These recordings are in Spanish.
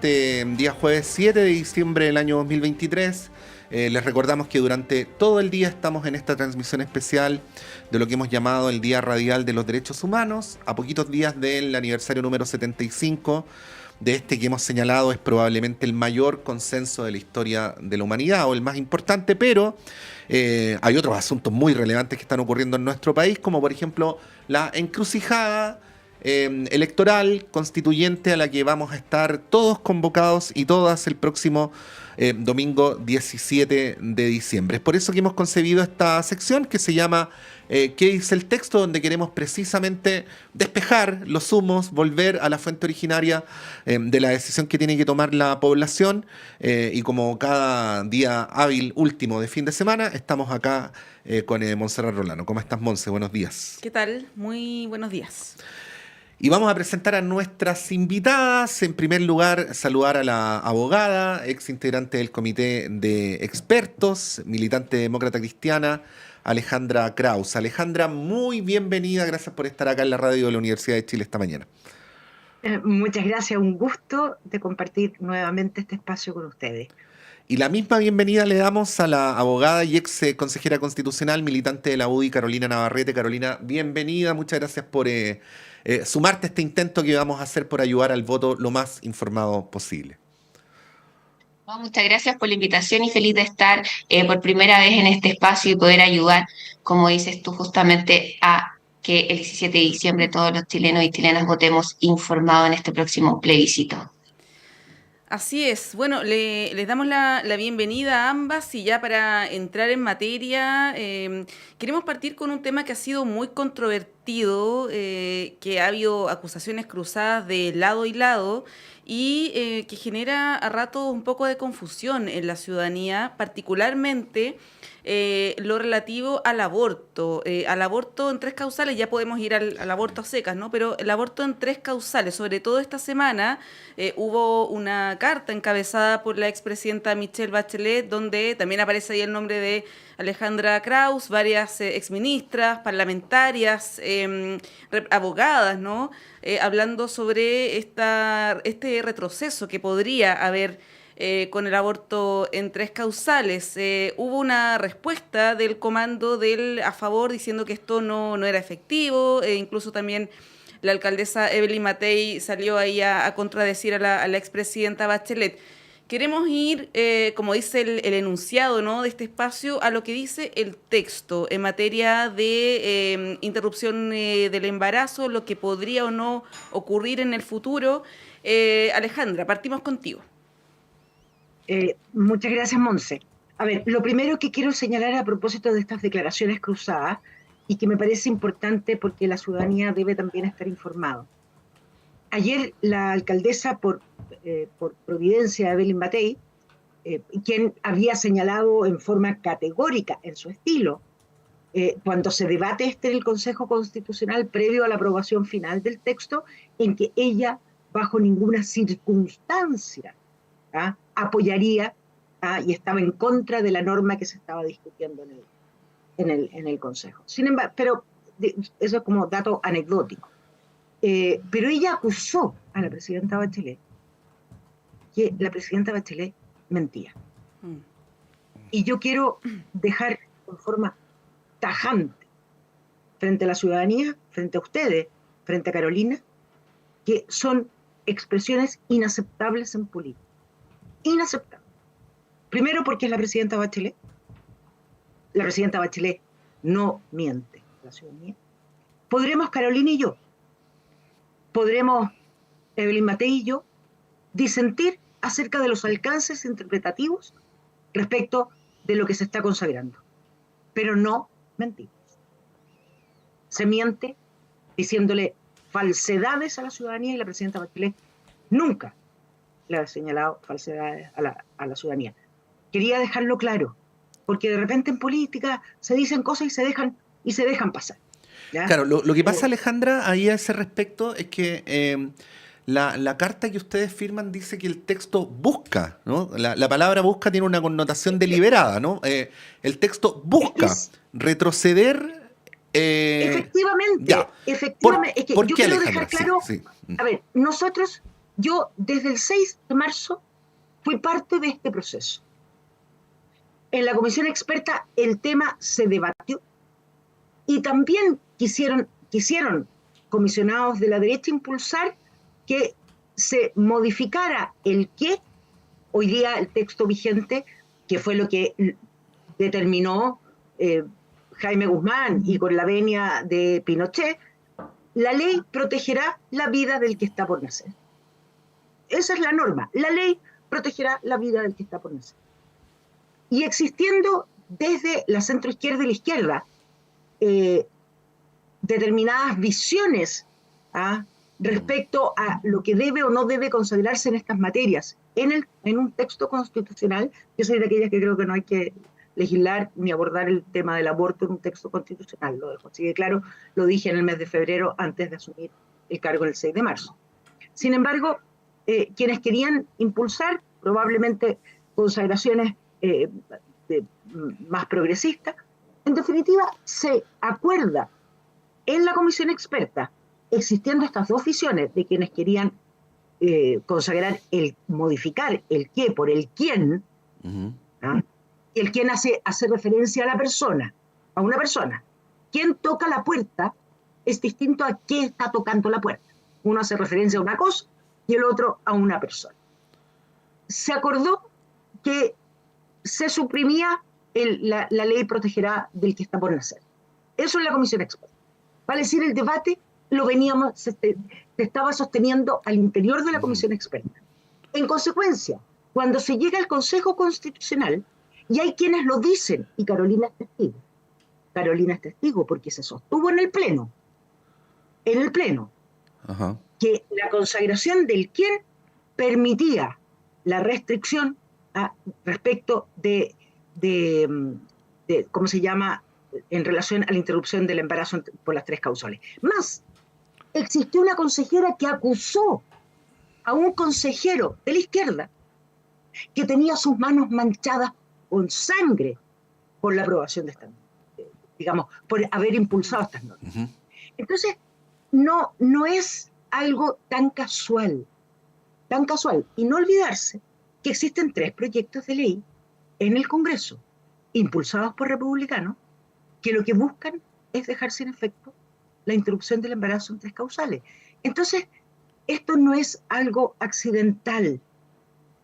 este día jueves 7 de diciembre del año 2023. Les recordamos que durante todo el día estamos en esta transmisión especial de lo que hemos llamado el Día Radial de los Derechos Humanos, a poquitos días del aniversario número 75 de este que hemos señalado es probablemente el mayor consenso de la historia de la humanidad, o el más importante, pero hay otros asuntos muy relevantes que están ocurriendo en nuestro país, como por ejemplo la encrucijada electoral constituyente a la que vamos a estar todos convocados y todas el próximo domingo 17 de diciembre. Es por eso que hemos concebido esta sección que se llama ¿Qué dice el texto?, donde queremos precisamente despejar los humos, volver a la fuente originaria de la decisión que tiene que tomar la población, y como cada día hábil último de fin de semana, estamos acá con Montserrat Rolano. ¿Cómo estás, Monse? Buenos días. ¿Qué tal? Muy buenos días. Y vamos a presentar a nuestras invitadas. En primer lugar, saludar a la abogada, ex integrante del comité de expertos, militante demócrata cristiana, Alejandra Kraus. Alejandra, muy bienvenida. Gracias por estar acá en la radio de la Universidad de Chile esta mañana. Muchas gracias. Un gusto de compartir nuevamente este espacio con ustedes. Y la misma bienvenida le damos a la abogada y ex consejera constitucional, militante de la UDI, Carolina Navarrete. Carolina, bienvenida. Muchas gracias por sumarte a este intento que vamos a hacer por ayudar al voto lo más informado posible. No, muchas gracias por la invitación y feliz de estar por primera vez en este espacio y poder ayudar, como dices tú, justamente a que el 17 de diciembre todos los chilenos y chilenas votemos informados en este próximo plebiscito. Así es. Bueno, les damos la bienvenida a ambas y ya para entrar en materia, queremos partir con un tema que ha sido muy controvertido, que ha habido acusaciones cruzadas de lado y lado y que genera a ratos un poco de confusión en la ciudadanía, particularmente lo relativo al aborto en tres causales. Ya podemos ir al aborto a secas, ¿no? Pero el aborto en tres causales, sobre todo esta semana, hubo una carta encabezada por la expresidenta Michelle Bachelet, donde también aparece ahí el nombre de Alejandra Kraus, varias exministras, parlamentarias, abogadas, ¿no? Hablando sobre este retroceso que podría haber con el aborto en tres causales. Hubo una respuesta del comando a favor diciendo que esto no era efectivo, incluso también la alcaldesa Evelyn Matei salió ahí a contradecir a la expresidenta Bachelet. Queremos ir, como dice el enunciado, ¿no?, de este espacio, a lo que dice el texto en materia de interrupción del embarazo, lo que podría o no ocurrir en el futuro. Alejandra, partimos contigo. Muchas gracias, Monse. A ver, lo primero que quiero señalar a propósito de estas declaraciones cruzadas, y que me parece importante porque la ciudadanía debe también estar informada. Ayer la alcaldesa por Providencia, Evelyn Matei, quien había señalado en forma categórica, en su estilo, cuando se debate en el Consejo Constitucional previo a la aprobación final del texto, en que ella, bajo ninguna circunstancia, apoyaría y estaba en contra de la norma que se estaba discutiendo en el Consejo. Sin embargo, pero eso es como dato anecdótico. Pero ella acusó a la presidenta Bachelet que la presidenta Bachelet mentía. Y yo quiero dejar en forma tajante frente a la ciudadanía, frente a ustedes, frente a Carolina, que son expresiones inaceptables en política. Inaceptables. Primero porque es la presidenta Bachelet. La presidenta Bachelet no miente a la ciudadanía. Podremos, Carolina y yo, podremos, Evelyn Matei y yo, disentir acerca de los alcances interpretativos respecto de lo que se está consagrando. Pero no mentimos. Se miente diciéndole falsedades a la ciudadanía, y la presidenta Bachelet nunca le ha señalado falsedades a la ciudadanía. Quería dejarlo claro, porque de repente en política se dicen cosas y se dejan pasar. ¿Ya? Claro, lo que pasa, Alejandra, ahí a ese respecto es que la carta que ustedes firman dice que el texto busca, ¿no? La palabra busca tiene una connotación deliberada, ¿no? El texto busca retroceder. Efectivamente, ya. efectivamente. Es que ¿Por yo qué, quiero Alejandra? dejar claro, Sí. a ver, nosotros Yo desde el 6 de marzo fui parte de este proceso. En la comisión experta el tema se debatió y también quisieron comisionados de la derecha impulsar que se modificara el qué, hoy día el texto vigente, que fue lo que determinó Jaime Guzmán y con la venia de Pinochet, la ley protegerá la vida del que está por nacer. Esa es la norma. La ley protegerá la vida del que está por nacer. Y existiendo desde la centroizquierda y la izquierda determinadas visiones respecto a lo que debe o no debe consagrarse en estas materias en un texto constitucional. Yo soy de aquellas que creo que no hay que legislar ni abordar el tema del aborto en un texto constitucional, lo dejo así de claro, lo dije en el mes de febrero antes de asumir el cargo el 6 de marzo. Sin embargo, quienes querían impulsar probablemente consagraciones más progresistas, en definitiva se acuerda en la comisión experta, existiendo estas dos visiones de quienes querían modificar el qué por el quién, y el quién hace referencia a la persona, a una persona. Quien toca la puerta es distinto a qué está tocando la puerta. Uno hace referencia a una cosa y el otro a una persona. Se acordó que se suprimía la ley protegerá del que está por nacer. Eso es la comisión experta. Vale decir, el debate se estaba sosteniendo al interior de la comisión experta. En consecuencia, cuando se llega al Consejo Constitucional, y hay quienes lo dicen, y Carolina es testigo porque se sostuvo en el Pleno, que la consagración del quién permitía la restricción respecto de ¿cómo se llama?, en relación a la interrupción del embarazo por las 3 causales. Más, existió una consejera que acusó a un consejero de la izquierda que tenía sus manos manchadas con sangre por la aprobación de esta norma, digamos, por haber impulsado estas normas. Entonces, no es algo tan casual, y no olvidarse que existen 3 proyectos de ley en el Congreso, impulsados por republicanos, que lo que buscan es dejar sin efecto la interrupción del embarazo en 3 causales. Entonces, esto no es algo accidental,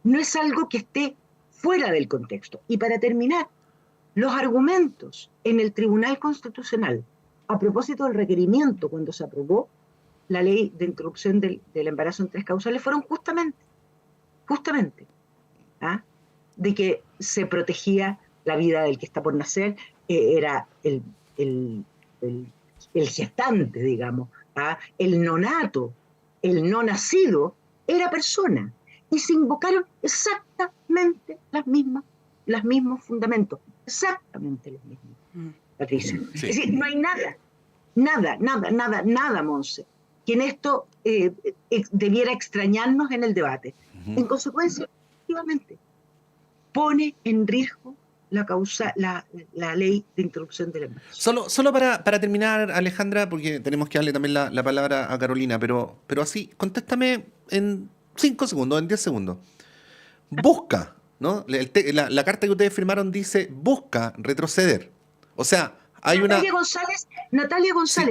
no es algo que esté fuera del contexto. Y para terminar, los argumentos en el Tribunal Constitucional a propósito del requerimiento cuando se aprobó la ley de interrupción del embarazo en 3 causales fueron justamente, de que se protegía la vida del que está por nacer, era el gestante, digamos, el nonato, el no nacido, era persona. Y se invocaron exactamente los mismos fundamentos, exactamente los mismos, Patricia. Sí. Es decir, no hay nada, Monse, que en esto debiera extrañarnos en el debate. En consecuencia, efectivamente, pone en riesgo la ley de interrupción del embarazo. Solo para terminar, Alejandra, porque tenemos que darle también la palabra a Carolina, pero así, contéstame en 5 segundos, en 10 segundos. Busca, ¿no? La carta que ustedes firmaron dice busca retroceder. O sea, hay Natalia González,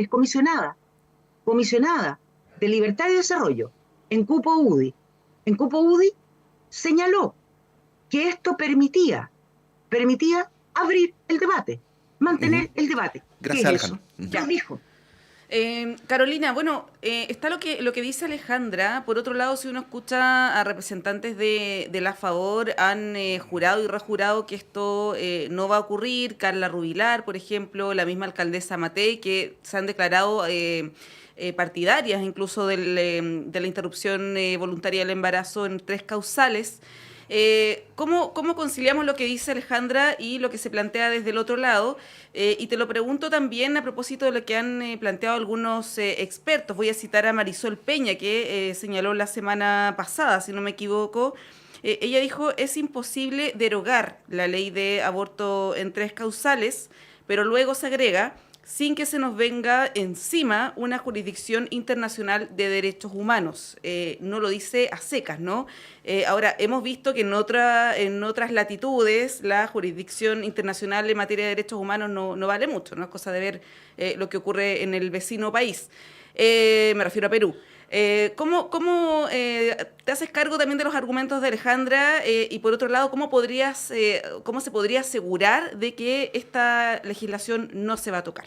sí, comisionada de Libertad y Desarrollo en Cupo UDI. En Cupo UDI señaló que esto permitía abrir el debate, mantener el debate. Gracias, Alejandra. Ya dijo. Carolina, bueno, está lo que dice Alejandra. Por otro lado, si uno escucha a representantes de la Favor, han jurado y rejurado que esto no va a ocurrir. Carla Rubilar, por ejemplo, la misma alcaldesa Matei, que se han declarado partidarias incluso de la interrupción voluntaria del embarazo en 3 causales. ¿Cómo conciliamos lo que dice Alejandra y lo que se plantea desde el otro lado? Y te lo pregunto también a propósito de lo que han planteado algunos expertos. Voy a citar a Marisol Peña, que señaló la semana pasada, si no me equivoco. Ella dijo, es imposible derogar la ley de aborto en 3 causales, pero luego se agrega, sin que se nos venga encima una jurisdicción internacional de derechos humanos. No lo dice a secas, ¿no? Ahora, hemos visto que en otras latitudes la jurisdicción internacional en materia de derechos humanos no vale mucho, ¿no? Es cosa de ver lo que ocurre en el vecino país. Me refiero a Perú. ¿Cómo te haces cargo también de los argumentos de Alejandra? Y por otro lado, ¿cómo se podría asegurar de que esta legislación no se va a tocar?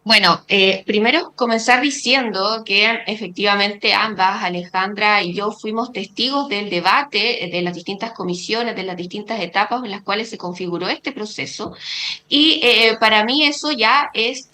Bueno, primero comenzar diciendo que efectivamente ambas, Alejandra y yo, fuimos testigos del debate de las distintas comisiones, de las distintas etapas en las cuales se configuró este proceso. Y para mí eso ya es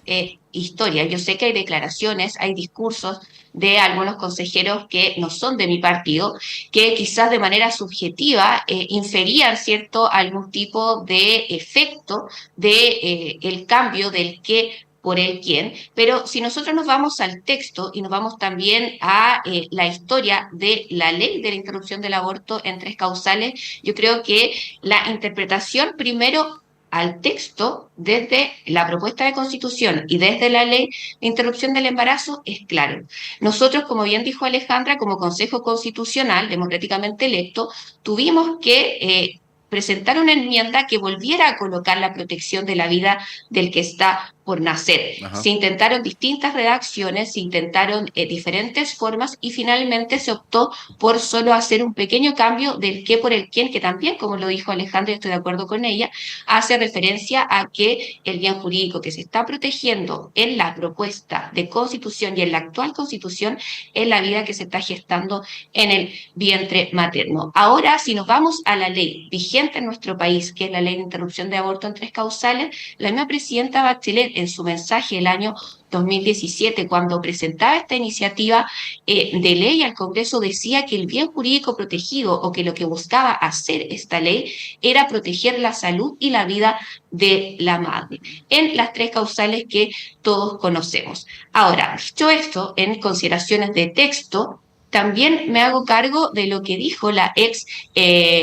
historia. Yo sé que hay declaraciones, hay discursos de algunos consejeros que no son de mi partido, que quizás de manera subjetiva inferían, ¿cierto?, algún tipo de efecto de el cambio del qué por el quién, pero si nosotros nos vamos al texto y nos vamos también a la historia de la ley de la interrupción del aborto en 3 causales, yo creo que la interpretación primero al texto desde la propuesta de constitución y desde la ley de interrupción del embarazo es claro. Nosotros, como bien dijo Alejandra, como Consejo Constitucional democráticamente electo, tuvimos que presentar una enmienda que volviera a colocar la protección de la vida del que está por nacer. Ajá. Se intentaron distintas redacciones, se intentaron diferentes formas y finalmente se optó por solo hacer un pequeño cambio del qué por el quién, que también, como lo dijo Alejandra, y estoy de acuerdo con ella, hace referencia a que el bien jurídico que se está protegiendo en la propuesta de constitución y en la actual constitución es la vida que se está gestando en el vientre materno. Ahora, si nos vamos a la ley vigente en nuestro país, que es la ley de interrupción de aborto en 3 causales, la misma presidenta Bachelet en su mensaje el año 2017, cuando presentaba esta iniciativa de ley al Congreso, decía que el bien jurídico protegido o que lo que buscaba hacer esta ley era proteger la salud y la vida de la madre en las 3 causales que todos conocemos. Ahora, dicho esto, en consideraciones de texto, también me hago cargo de lo que dijo la ex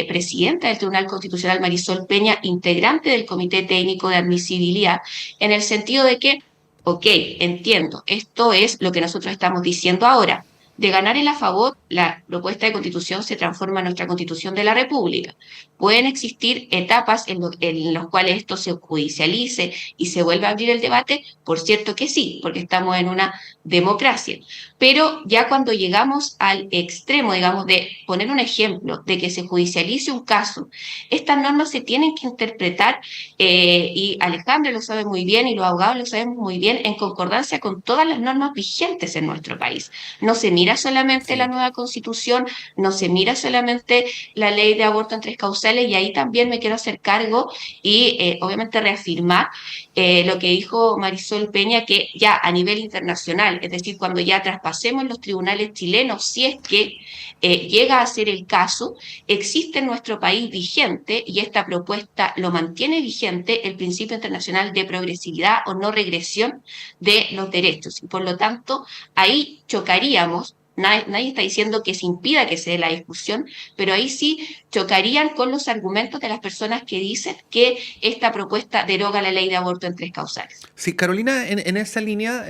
presidenta del Tribunal Constitucional, Marisol Peña, integrante del Comité Técnico de Admisibilidad, en el sentido de que, ok, entiendo, esto es lo que nosotros estamos diciendo ahora. De ganar el a favor, la propuesta de constitución se transforma en nuestra constitución de la República. Pueden existir etapas en las cuales esto se judicialice y se vuelva a abrir el debate, por cierto que sí, porque estamos en una democracia. Pero ya cuando llegamos al extremo, digamos, de poner un ejemplo, de que se judicialice un caso, estas normas se tienen que interpretar, y Alejandra lo sabe muy bien y los abogados lo saben muy bien, en concordancia con todas las normas vigentes en nuestro país. No se mira solamente la nueva constitución, no se mira solamente la ley de aborto en 3 causales, y ahí también me quiero hacer cargo y obviamente reafirmar lo que dijo Marisol Peña, que ya a nivel internacional, es decir, cuando ya traspasemos los tribunales chilenos, si es que llega a ser el caso, existe en nuestro país vigente, y esta propuesta lo mantiene vigente, el principio internacional de progresividad o no regresión de los derechos. Y por lo tanto, ahí chocaríamos. Nadie está diciendo que se impida que se dé la discusión, pero ahí sí chocarían con los argumentos de las personas que dicen que esta propuesta deroga la ley de aborto en 3 causales. Sí, Carolina, en esa línea,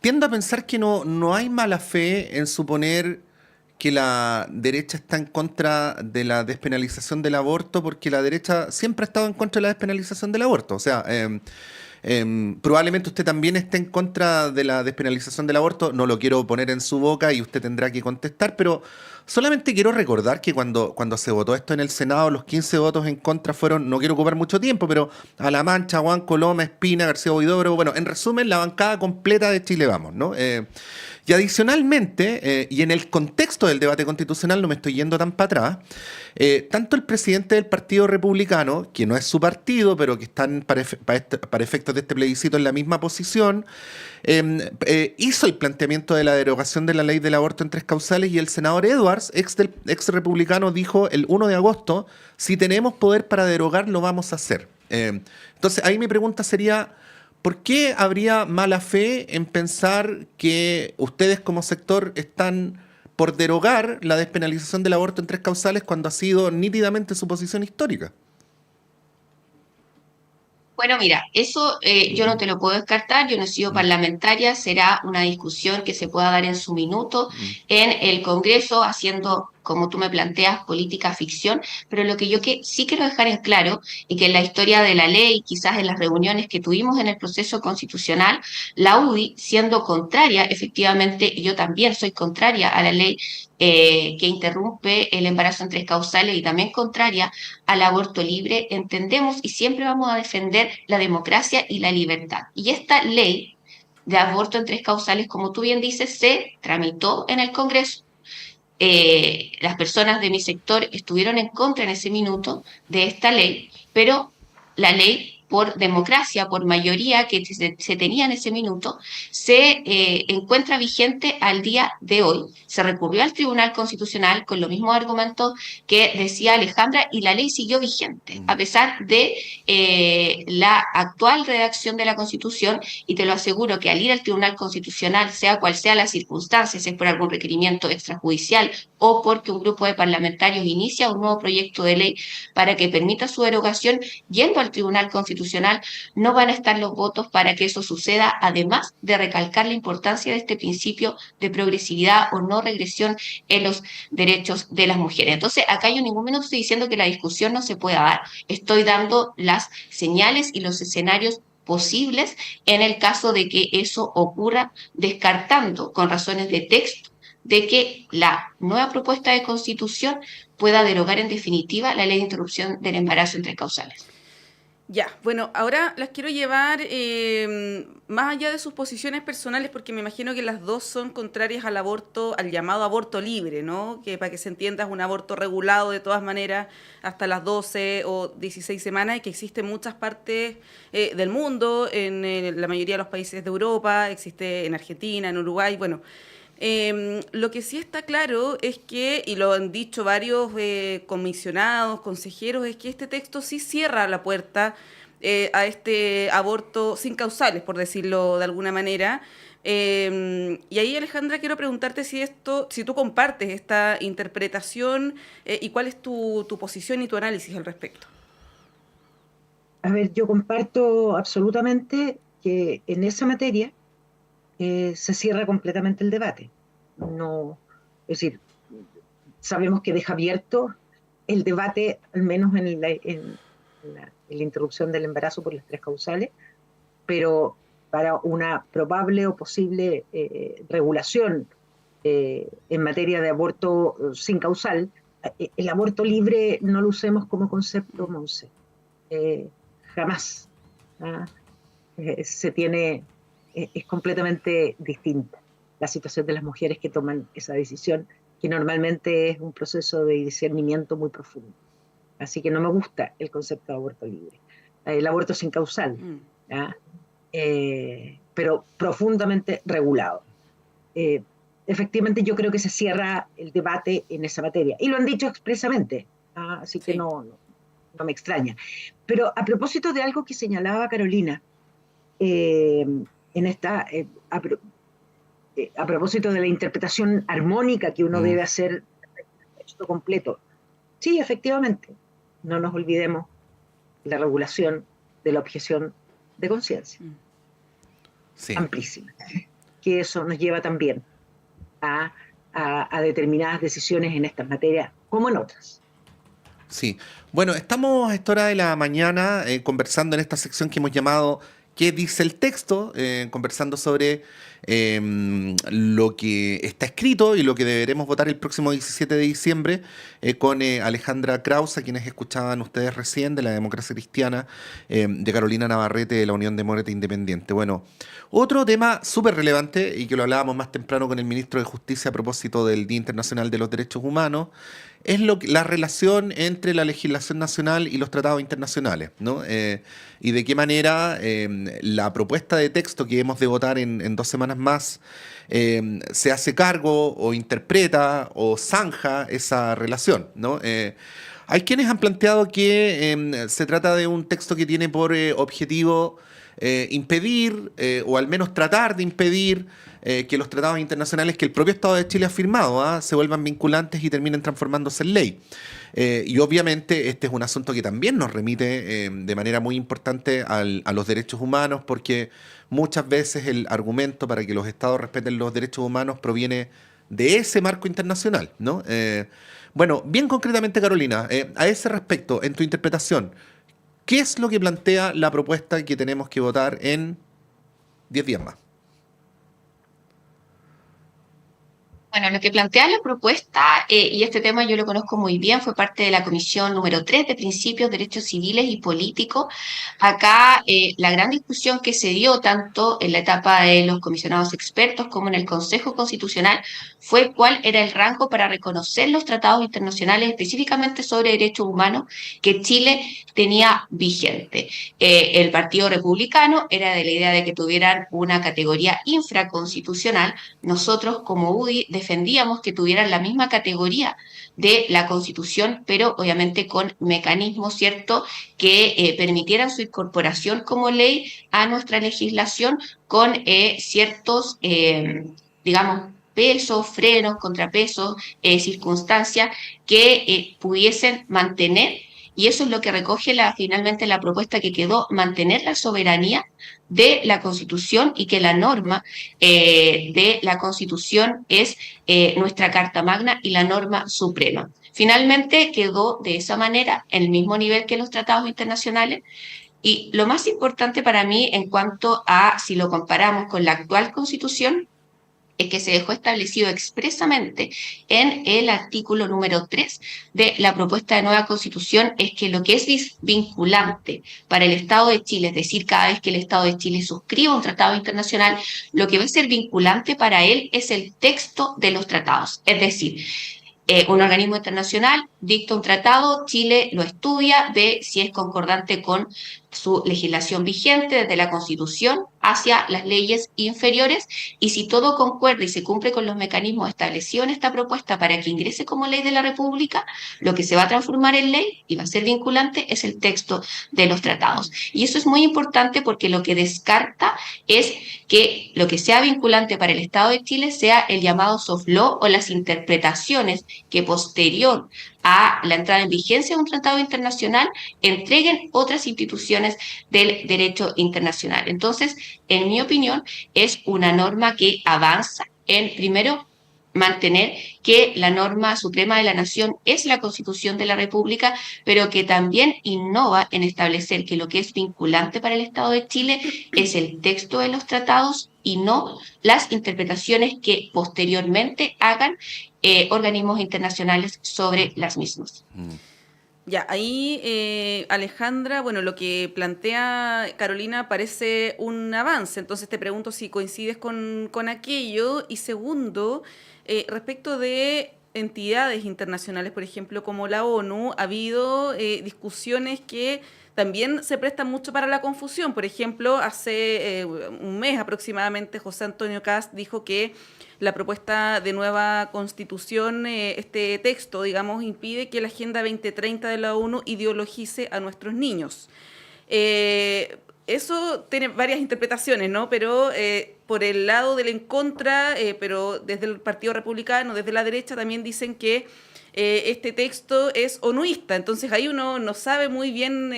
tiendo a pensar que no hay mala fe en suponer que la derecha está en contra de la despenalización del aborto, porque la derecha siempre ha estado en contra de la despenalización del aborto. O sea, probablemente usted también esté en contra de la despenalización del aborto, no lo quiero poner en su boca y usted tendrá que contestar, pero solamente quiero recordar que cuando se votó esto en el Senado, los 15 votos en contra fueron, no quiero ocupar mucho tiempo, pero a La Mancha, Juan Coloma, Espina, García Huidobro, bueno, en resumen, la bancada completa de Chile Vamos, ¿no? Y adicionalmente, y en el contexto del debate constitucional, no me estoy yendo tan para atrás, tanto el presidente del Partido Republicano, que no es su partido, pero que están para efectos de este plebiscito en la misma posición, hizo el planteamiento de la derogación de la ley del aborto en 3 causales, y el senador Edwards, ex republicano, dijo el 1 de agosto, si tenemos poder para derogar, lo vamos a hacer. Entonces, ahí mi pregunta sería, ¿por qué habría mala fe en pensar que ustedes como sector están por derogar la despenalización del aborto en 3 causales cuando ha sido nítidamente su posición histórica? Bueno, mira, eso yo no te lo puedo descartar, yo no he sido Mm, parlamentaria, será una discusión que se pueda dar en su minuto mm, en el Congreso, haciendo, como tú me planteas, política ficción, pero lo que yo sí quiero dejar en claro, y que en la historia de la ley, quizás en las reuniones que tuvimos en el proceso constitucional, la UDI, siendo contraria, efectivamente, y yo también soy contraria a la ley que interrumpe el embarazo en tres causales y también contraria al aborto libre, entendemos y siempre vamos a defender la democracia y la libertad. Y esta ley de aborto en tres causales, como tú bien dices, se tramitó en el Congreso. Las personas de mi sector estuvieron en contra en ese minuto de esta ley, pero la ley por democracia, por mayoría que se tenía en ese minuto, se encuentra vigente al día de hoy. Se recurrió al Tribunal Constitucional con los mismos argumentos que decía Alejandra y la ley siguió vigente, mm. a pesar de la actual redacción de la Constitución, y te lo aseguro que al ir al Tribunal Constitucional, sea cual sea las circunstancias, es por algún requerimiento extrajudicial o porque un grupo de parlamentarios inicia un nuevo proyecto de ley para que permita su derogación, yendo al Tribunal Constitucional, no van a estar los votos para que eso suceda, además de recalcar la importancia de este principio de progresividad o no regresión en los derechos de las mujeres. Entonces, acá yo en ningún momento estoy diciendo que la discusión no se pueda dar, estoy dando las señales y los escenarios posibles en el caso de que eso ocurra, descartando con razones de texto de que la nueva propuesta de constitución pueda derogar en definitiva la ley de interrupción del embarazo en tres causales. Ya, bueno, ahora las quiero llevar más allá de sus posiciones personales, porque me imagino que las dos son contrarias al aborto, al llamado aborto libre, ¿no? Que para que se entienda es un aborto regulado de todas maneras hasta las 12 o 16 semanas y que existe en muchas partes del mundo, en la mayoría de los países de Europa, existe en Argentina, en Uruguay, bueno. Lo que sí está claro es que, y lo han dicho varios comisionados, consejeros, es que este texto sí cierra la puerta a este aborto sin causales, por decirlo de alguna manera. Y ahí, Alejandra, quiero preguntarte si tú compartes esta interpretación y cuál es tu posición y tu análisis al respecto. A ver, yo comparto absolutamente que en esa materia se cierra completamente el debate. No, es decir, sabemos que deja abierto el debate, al menos en la interrupción del embarazo por las tres causales, pero para una probable o posible regulación en materia de aborto sin causal, el aborto libre no lo usemos como concepto, Monse. Eh, Jamás. ¿Ah? Se tiene, es completamente distinta la situación de las mujeres que toman esa decisión, que normalmente es un proceso de discernimiento muy profundo. Así que no me gusta el concepto de aborto libre. El aborto sin causal, ¿ya? Pero profundamente regulado. Efectivamente, yo creo que se cierra el debate en esa materia. Y lo han dicho expresamente, ¿ah? Así que Sí. no me extraña. Pero a propósito de algo que señalaba Carolina, en esta, a propósito de la interpretación armónica que uno Mm. debe hacer del texto completo, sí, efectivamente, no nos olvidemos la regulación de la objeción de conciencia, Sí. amplísima, que eso nos lleva también a determinadas decisiones en estas materias, como en otras. Sí. Bueno, estamos a esta hora de la mañana conversando en esta sección que hemos llamado ¿Qué dice el texto? Conversando sobre lo que está escrito y lo que deberemos votar el próximo 17 de diciembre con Alejandra Krause, a quienes escuchaban ustedes recién, de la Democracia Cristiana, de Carolina Navarrete, de la Unión Demócrata Independiente. Bueno, otro tema súper relevante y que lo hablábamos más temprano con el ministro de Justicia a propósito del Día Internacional de los Derechos Humanos, es la relación entre la legislación nacional y los tratados internacionales, ¿no? Y de qué manera la propuesta de texto que hemos de votar en 2 semanas más se hace cargo o interpreta o zanja esa relación, ¿no? Hay quienes han planteado que se trata de un texto que tiene por objetivo impedir, o al menos tratar de impedir, que los tratados internacionales que el propio Estado de Chile ha firmado se vuelvan vinculantes y terminen transformándose en ley. Y obviamente este es un asunto que también nos remite de manera muy importante a los derechos humanos, porque muchas veces el argumento para que los estados respeten los derechos humanos proviene de ese marco internacional, ¿no? Bueno, bien concretamente, Carolina, a ese respecto, en tu interpretación, ¿qué es lo que plantea la propuesta que tenemos que votar en 10 días más? Bueno, lo que plantea la propuesta, y este tema yo lo conozco muy bien, fue parte de la Comisión número 3 de Principios, Derechos Civiles y Políticos. Acá la gran discusión que se dio tanto en la etapa de los comisionados expertos como en el Consejo Constitucional fue cuál era el rango para reconocer los tratados internacionales específicamente sobre derechos humanos que Chile tenía vigente. El Partido Republicano era de la idea de que tuvieran una categoría infraconstitucional. Nosotros como UDI defendíamos que tuvieran la misma categoría de la Constitución, pero obviamente con mecanismos, ¿cierto?, que permitieran su incorporación como ley a nuestra legislación con ciertos, digamos, pesos, frenos, contrapesos, circunstancias que pudiesen mantener. Y eso es lo que recoge finalmente la propuesta que quedó, mantener la soberanía de la Constitución y que la norma de la Constitución es nuestra Carta Magna y la norma suprema. Finalmente quedó de esa manera, en el mismo nivel que los tratados internacionales. Y lo más importante para mí en cuanto a si lo comparamos con la actual Constitución, es que se dejó establecido expresamente en el artículo número 3 de la propuesta de nueva Constitución, es que lo que es vinculante para el Estado de Chile, es decir, cada vez que el Estado de Chile suscriba un tratado internacional, lo que va a ser vinculante para él es el texto de los tratados. Es decir, un organismo internacional dicta un tratado, Chile lo estudia, ve si es concordante con su legislación vigente desde la Constitución hacia las leyes inferiores, y si todo concuerda y se cumple con los mecanismos establecidos en esta propuesta para que ingrese como ley de la República, lo que se va a transformar en ley y va a ser vinculante es el texto de los tratados. Y eso es muy importante porque lo que descarta es que lo que sea vinculante para el Estado de Chile sea el llamado soft law o las interpretaciones que posterior a la entrada en vigencia de un tratado internacional entreguen otras instituciones del derecho internacional. Entonces, en mi opinión, es una norma que avanza en, primero, mantener que la norma suprema de la nación es la Constitución de la República, pero que también innova en establecer que lo que es vinculante para el Estado de Chile es el texto de los tratados y no las interpretaciones que posteriormente hagan organismos internacionales sobre las mismas. Ya, ahí Alejandra, bueno, lo que plantea Carolina parece un avance, entonces te pregunto si coincides con aquello. Y segundo, respecto de entidades internacionales, por ejemplo, como la ONU, ha habido discusiones que también se prestan mucho para la confusión. Por ejemplo, hace un mes aproximadamente, José Antonio Kast dijo que la propuesta de nueva constitución, este texto, digamos, impide que la Agenda 2030 de la ONU ideologice a nuestros niños. Eso tiene varias interpretaciones, ¿no? Pero por el lado del en contra, pero desde el Partido Republicano, desde la derecha, también dicen que este texto es onuista. Entonces ahí uno no sabe muy bien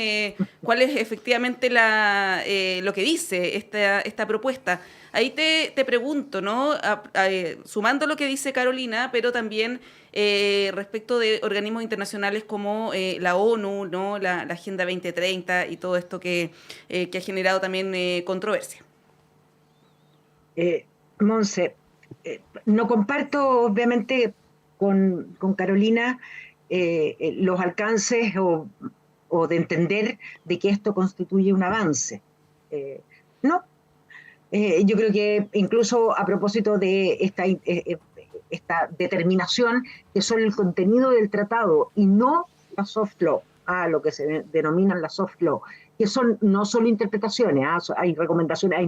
cuál es efectivamente lo que dice esta propuesta. Ahí te pregunto, ¿no? Sumando lo que dice Carolina, pero también respecto de organismos internacionales como la ONU, ¿no? La Agenda 2030 y todo esto que ha generado también controversia. Monse, no comparto obviamente con Carolina los alcances o de entender de que esto constituye un avance. No. Yo creo que incluso a propósito de esta determinación, que son el contenido del tratado y no la soft law, lo que se denominan la soft law, que son no solo interpretaciones, hay recomendaciones,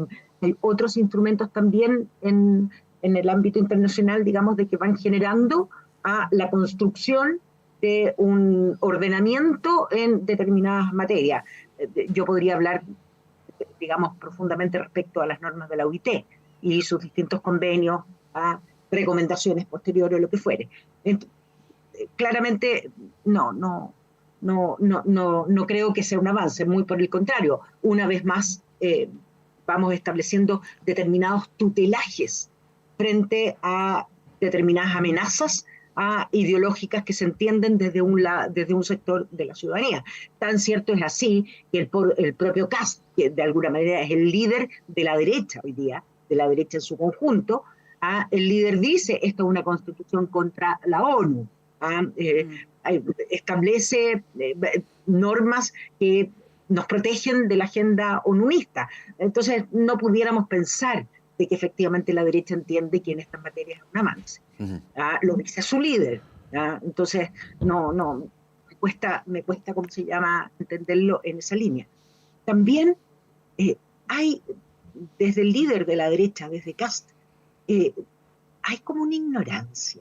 hay otros instrumentos también en el ámbito internacional, digamos, de que van generando a la construcción de un ordenamiento en determinadas materias. Yo podría hablar digamos, profundamente respecto a las normas de la OIT y sus distintos convenios, recomendaciones posteriores o lo que fuere. Claramente no creo que sea un avance, muy por el contrario. Una vez más vamos estableciendo determinados tutelajes frente a determinadas amenazas ideológicas que se entienden desde un sector de la ciudadanía. Tan cierto es así que el propio Kast, que de alguna manera es el líder de la derecha hoy día, de la derecha en su conjunto, el líder dice: esto es una constitución contra la ONU. Establece normas que nos protegen de la agenda onunista. Entonces no pudiéramos pensar de que efectivamente la derecha entiende que en estas materias es un avance. Lo dice su líder. Entonces me cuesta ¿cómo se llama?, entenderlo en esa línea. También hay, desde el líder de la derecha, desde Kast, hay como una ignorancia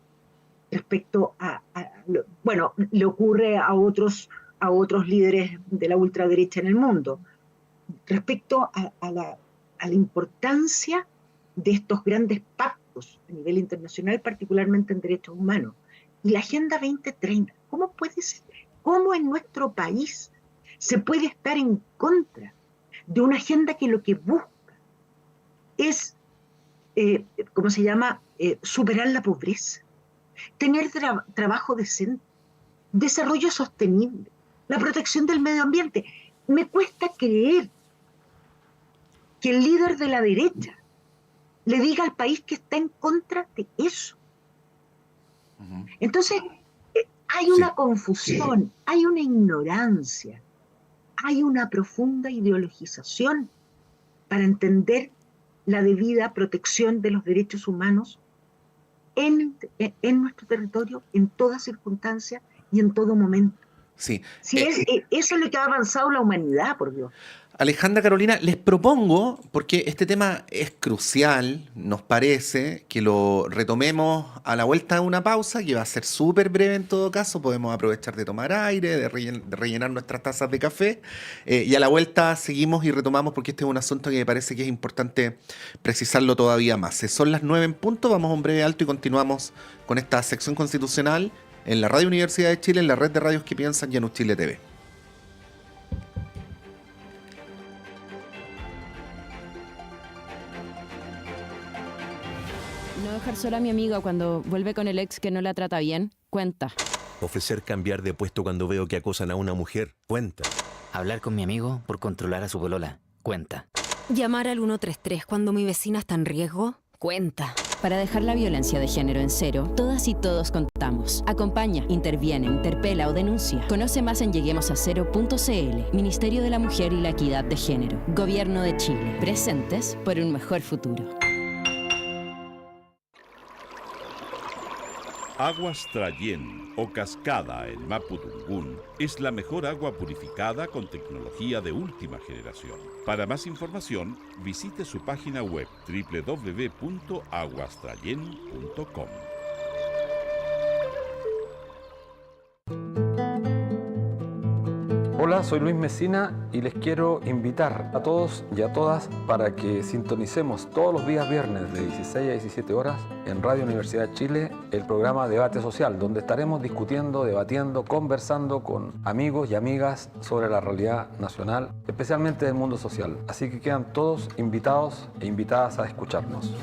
respecto bueno, le ocurre a otros líderes de la ultraderecha en el mundo, respecto a la importancia de estos grandes pactos a nivel internacional, particularmente en derechos humanos. Y la Agenda 2030, ¿cómo puede ser? ¿Cómo en nuestro país se puede estar en contra de una agenda que lo que busca es, ¿cómo se llama?, superar la pobreza, tener trabajo decente, desarrollo sostenible, la protección del medio ambiente? Me cuesta creer que el líder de la derecha le diga al país que está en contra de eso. Entonces, hay una confusión, hay una ignorancia, hay una profunda ideologización para entender la debida protección de los derechos humanos en nuestro territorio, en toda circunstancia y en todo momento. Sí. Eso es lo que ha avanzado la humanidad, por Dios. Alejandra, Carolina, les propongo, porque este tema es crucial, nos parece, que lo retomemos a la vuelta de una pausa, que va a ser súper breve en todo caso. Podemos aprovechar de tomar aire, de rellenar nuestras tazas de café, y a la vuelta seguimos y retomamos, porque este es un asunto que me parece que es importante precisarlo todavía más. Son las 9 en punto, vamos a un breve alto y continuamos con esta sección constitucional en la Radio Universidad de Chile, en la red de radios que piensan y en Chile TV. No dejar sola a mi amiga cuando vuelve con el ex que no la trata bien, cuenta. Ofrecer cambiar de puesto cuando veo que acosan a una mujer, cuenta. Hablar con mi amigo por controlar a su polola, cuenta. Llamar al 133 cuando mi vecina está en riesgo, cuenta. Para dejar la violencia de género en cero, todas y todos contamos. Acompaña, interviene, interpela o denuncia. Conoce más en lleguemosacero.cl. Ministerio de la Mujer y la Equidad de Género. Gobierno de Chile. Presentes por un mejor futuro. Aguas Trayén o Cascada en Mapudungún es la mejor agua purificada con tecnología de última generación. Para más información, visite su página web www.aguastrayen.com. Hola, soy Luis Mesina y les quiero invitar a todos y a todas para que sintonicemos todos los días viernes de 16 a 17 horas en Radio Universidad de Chile el programa Debate Social, donde estaremos discutiendo, debatiendo, conversando con amigos y amigas sobre la realidad nacional, especialmente del mundo social. Así que quedan todos invitados e invitadas a escucharnos.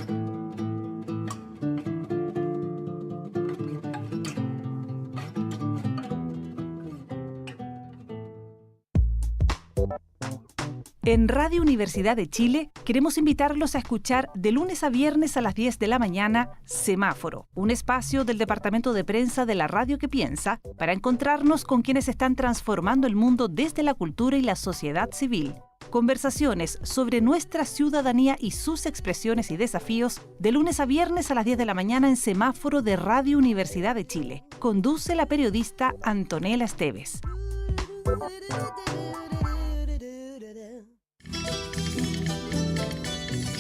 En Radio Universidad de Chile queremos invitarlos a escuchar de lunes a viernes a las 10 de la mañana Semáforo, un espacio del Departamento de Prensa de la Radio que Piensa para encontrarnos con quienes están transformando el mundo desde la cultura y la sociedad civil. Conversaciones sobre nuestra ciudadanía y sus expresiones y desafíos de lunes a viernes a las 10 de la mañana en Semáforo de Radio Universidad de Chile. Conduce la periodista Antonella Esteves.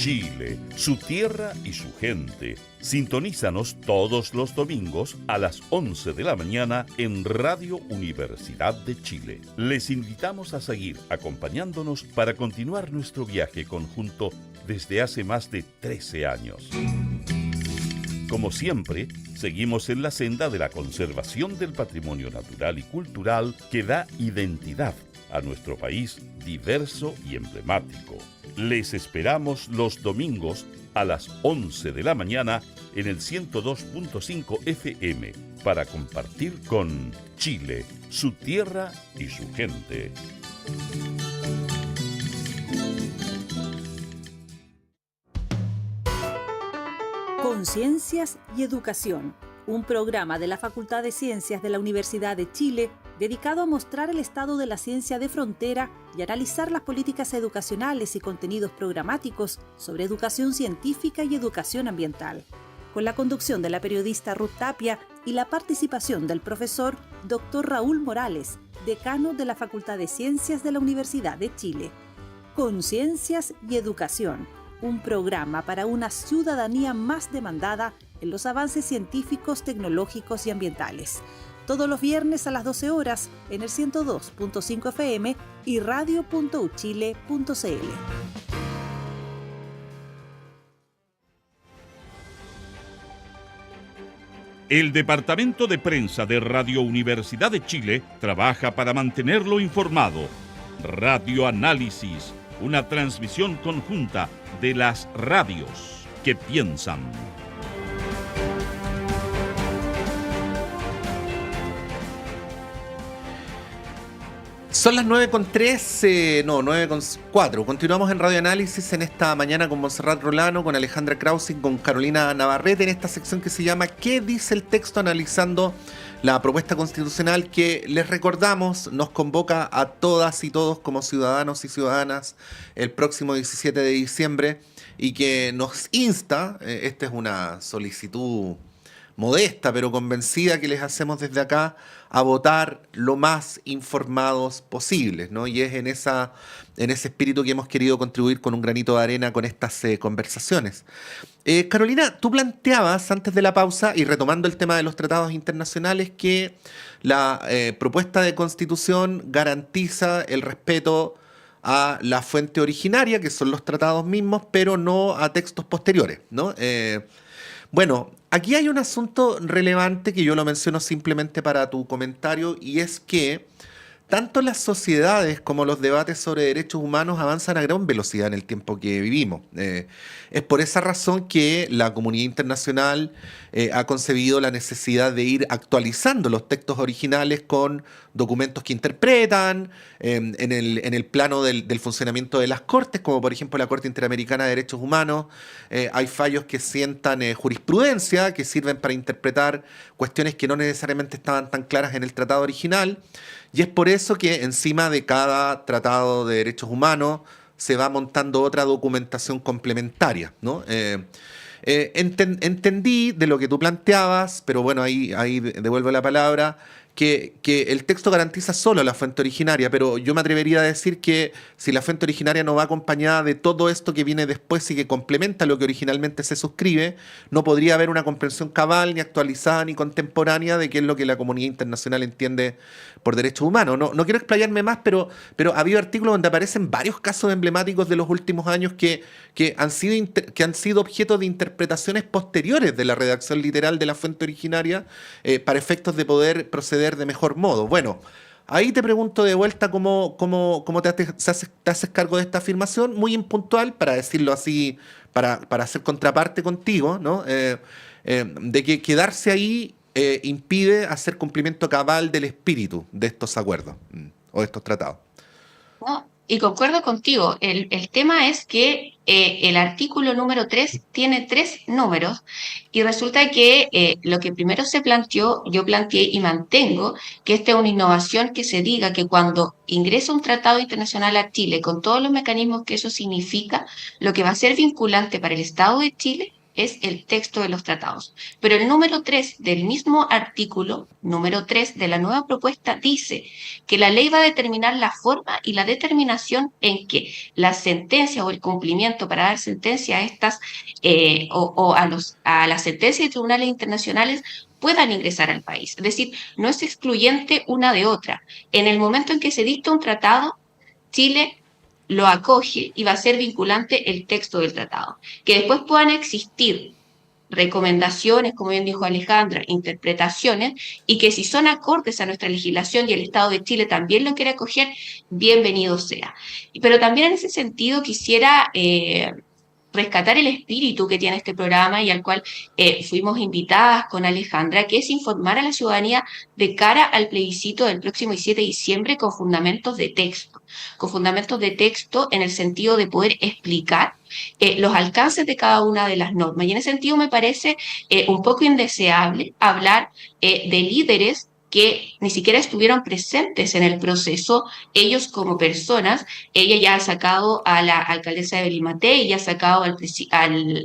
Chile, su tierra y su gente. Sintonízanos todos los domingos a las 11 de la mañana en Radio Universidad de Chile. Les invitamos a seguir acompañándonos para continuar nuestro viaje conjunto desde hace más de 13 años. Como siempre, seguimos en la senda de la conservación del patrimonio natural y cultural que da identidad a nuestro país diverso y emblemático. Les esperamos los domingos a las 11 de la mañana en el 102.5 FM para compartir con Chile, su tierra y su gente. Conciencias y Educación, un programa de la Facultad de Ciencias de la Universidad de Chile dedicado a mostrar el estado de la ciencia de frontera y analizar las políticas educacionales y contenidos programáticos sobre educación científica y educación ambiental, con la conducción de la periodista Ruth Tapia y la participación del profesor Dr. Raúl Morales, decano de la Facultad de Ciencias de la Universidad de Chile. Conciencias y Educación, un programa para una ciudadanía más demandada en los avances científicos, tecnológicos y ambientales. Todos los viernes a las 12 horas en el 102.5 FM y radio.uchile.cl. El Departamento de Prensa de Radio Universidad de Chile trabaja para mantenerlo informado. Radio Análisis, una transmisión conjunta de las radios que piensan. Son las 9:03, 9:04. Continuamos en Radio Análisis en esta mañana con Montserrat Rolano, con Alejandra Krause y con Carolina Navarrete en esta sección que se llama ¿Qué dice el texto?, analizando la propuesta constitucional que, les recordamos, nos convoca a todas y todos como ciudadanos y ciudadanas el próximo 17 de diciembre y que nos insta, esta es una solicitud modesta pero convencida que les hacemos desde acá, a votar lo más informados posibles, ¿no? Y es en ese espíritu que hemos querido contribuir con un granito de arena con estas conversaciones. Carolina, tú planteabas antes de la pausa, y retomando el tema de los tratados internacionales, que la propuesta de constitución garantiza el respeto a la fuente originaria, que son los tratados mismos, pero no a textos posteriores, ¿no? Bueno, aquí hay un asunto relevante que yo lo menciono simplemente para tu comentario, y es que tanto las sociedades como los debates sobre derechos humanos avanzan a gran velocidad en el tiempo que vivimos. Es por esa razón que la comunidad internacional ha concebido la necesidad de ir actualizando los textos originales con documentos que interpretan en el plano del funcionamiento de las cortes, como por ejemplo la Corte Interamericana de Derechos Humanos. Hay fallos que sientan jurisprudencia, que sirven para interpretar cuestiones que no necesariamente estaban tan claras en el tratado original. Y es por eso que encima de cada tratado de derechos humanos se va montando otra documentación complementaria, ¿no? Entendí de lo que tú planteabas, pero bueno, ahí devuelvo la palabra, que el texto garantiza solo la fuente originaria, pero yo me atrevería a decir que si la fuente originaria no va acompañada de todo esto que viene después y que complementa lo que originalmente se suscribe, no podría haber una comprensión cabal, ni actualizada, ni contemporánea de qué es lo que la comunidad internacional entiende por derechos humanos. No quiero explayarme más, pero ha habido artículos donde aparecen varios casos emblemáticos de los últimos años que han sido objeto de interpretaciones posteriores de la redacción literal de la fuente originaria para efectos de poder proceder de mejor modo. Bueno, ahí te pregunto de vuelta cómo te haces cargo de esta afirmación, muy impuntual, para decirlo así, para hacer contraparte contigo, ¿no? De que quedarse ahí impide hacer cumplimiento cabal del espíritu de estos acuerdos o de estos tratados. No, y concuerdo contigo. El tema es que el artículo número 3 tiene 3 números y resulta que lo que primero se planteó, yo planteé y mantengo que esta es una innovación, que se diga que cuando ingresa un tratado internacional a Chile, con todos los mecanismos que eso significa, lo que va a ser vinculante para el Estado de Chile es el texto de los tratados. Pero el número 3 del mismo artículo, número 3 de la nueva propuesta, dice que la ley va a determinar la forma y la determinación en que la sentencia o el cumplimiento para dar sentencia a estas a las sentencias de tribunales internacionales puedan ingresar al país. Es decir, no es excluyente una de otra. En el momento en que se dicta un tratado, Chile lo acoge y va a ser vinculante el texto del tratado. Que después puedan existir recomendaciones, como bien dijo Alejandra, interpretaciones, y que si son acordes a nuestra legislación y el Estado de Chile también lo quiere acoger, bienvenido sea. Pero también en ese sentido quisiera rescatar el espíritu que tiene este programa y al cual fuimos invitadas con Alejandra, que es informar a la ciudadanía de cara al plebiscito del próximo 17 de diciembre con fundamentos de texto en el sentido de poder explicar los alcances de cada una de las normas. Y en ese sentido me parece un poco indeseable hablar de líderes que ni siquiera estuvieron presentes en el proceso, ellos como personas. Ella ya ha sacado a la alcaldesa de Belimatey, ya ha sacado al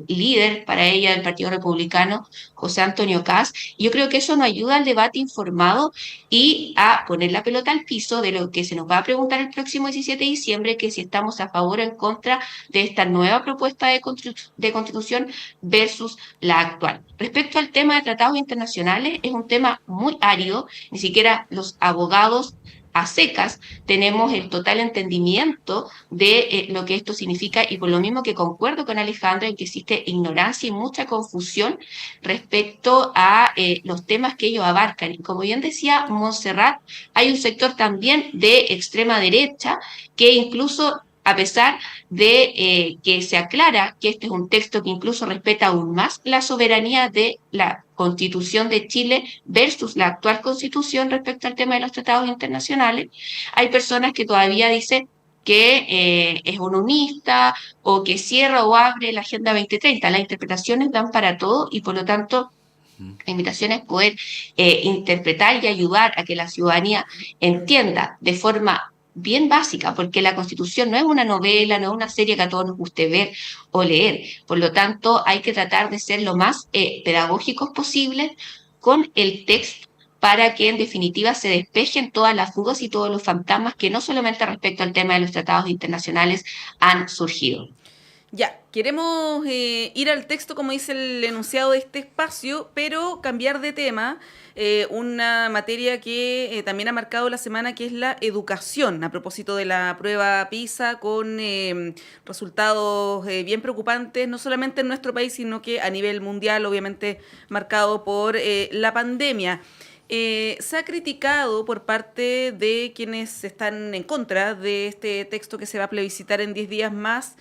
líder para ella del Partido Republicano, José Antonio Kast. Yo creo que eso nos ayuda al debate informado y a poner la pelota al piso de lo que se nos va a preguntar el próximo 17 de diciembre, que si estamos a favor o en contra de esta nueva propuesta de constitución versus la actual. Respecto al tema de tratados internacionales, es un tema muy árido. Ni siquiera los abogados a secas tenemos el total entendimiento de lo que esto significa, y por lo mismo que concuerdo con Alejandra en que existe ignorancia y mucha confusión respecto a los temas que ellos abarcan. Y como bien decía Montserrat, hay un sector también de extrema derecha que incluso, a pesar de que se aclara que este es un texto que incluso respeta aún más la soberanía de la Constitución de Chile versus la actual Constitución respecto al tema de los tratados internacionales, hay personas que todavía dicen que es unionista o que cierra o abre la Agenda 2030. Las interpretaciones dan para todo y por lo tanto la invitación es poder interpretar y ayudar a que la ciudadanía entienda de forma bien básica, porque la Constitución no es una novela, no es una serie que a todos nos guste ver o leer. Por lo tanto, hay que tratar de ser lo más pedagógicos posibles con el texto para que en definitiva se despejen todas las dudas y todos los fantasmas que no solamente respecto al tema de los tratados internacionales han surgido. Ya, queremos ir al texto, como dice el enunciado de este espacio, pero cambiar de tema, una materia que también ha marcado la semana, que es la educación, a propósito de la prueba PISA, con resultados bien preocupantes, no solamente en nuestro país, sino que a nivel mundial, obviamente marcado por la pandemia. Se ha criticado por parte de quienes están en contra de este texto que se va a plebiscitar en 10 días más,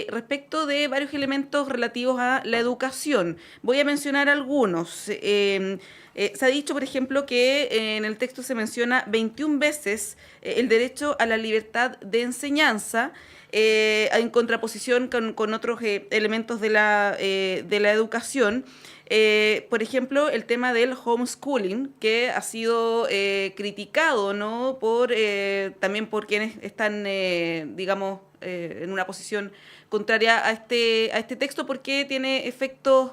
respecto de varios elementos relativos a la educación. Voy a mencionar algunos. Se ha dicho, por ejemplo, que en el texto se menciona 21 veces el derecho a la libertad de enseñanza, en contraposición con otros elementos de la educación. Por ejemplo, el tema del homeschooling, que ha sido criticado, ¿no? También por quienes están, digamos, en una posición contraria a este texto, porque tiene efectos